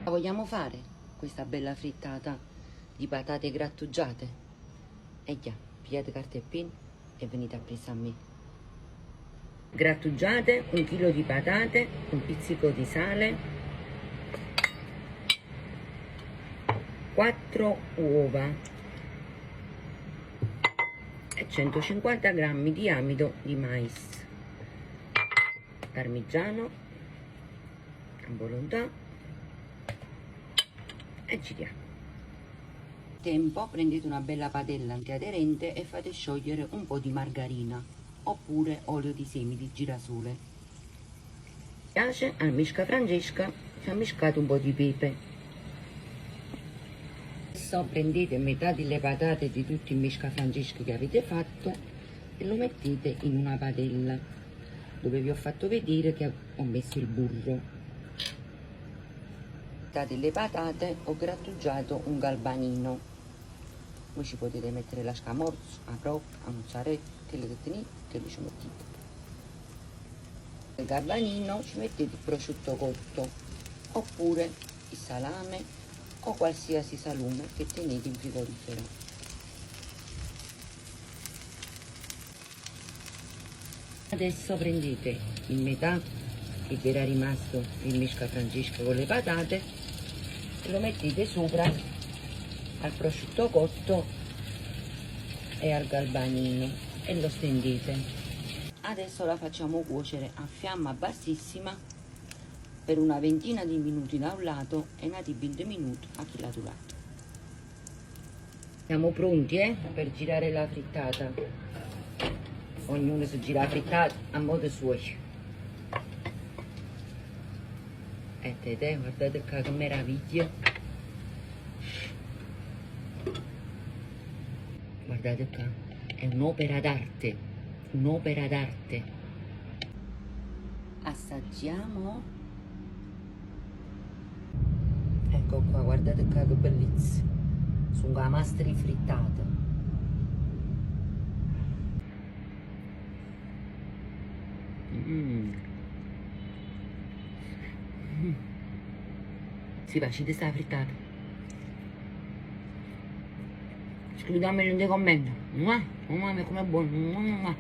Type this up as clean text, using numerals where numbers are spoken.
Vogliamo fare questa bella frittata di patate grattugiate? E già, pigliate carta e penna e venite a presa a me. Grattugiate, 1 chilo di patate, un pizzico di sale, 4 uova e 150 grammi di amido di mais, parmigiano a volontà e giriamo. Tempo, prendete una bella padella antiaderente e fate sciogliere un po' di margarina oppure olio di semi di girasole. Piace al misca Francesca, ci ha miscato un po' di pepe. Adesso prendete metà delle patate di tutti i misca Francesca che avete fatto e lo mettete in una padella dove vi ho fatto vedere che ho messo il burro. Delle patate ho grattugiato un galbanino. Voi ci potete mettere la scamorza, a broc, a mozzarella, che le tenete, che le ci mettete. Nel galbanino ci mettete il prosciutto cotto oppure il salame o qualsiasi salume che tenete in frigorifero. Adesso prendete in metà che vi era rimasto il misca Francesca con le patate e lo mettete sopra al prosciutto cotto e al galbanino e lo stendete. Adesso la facciamo cuocere a fiamma bassissima per una ventina di minuti da un lato e una di 20 minuti a quell'altro lato. Siamo pronti per girare la frittata. Ognuno si gira la frittata a modo suo. Guardate qua che meraviglia. Guardate qua, è un'opera d'arte, un'opera d'arte. Assaggiamo. Ecco qua, guardate qua che bellezza. Sono gamastri frittate. Si va, ci sta frittata. Scriviamelo nei commenti. Mamma, come è buono.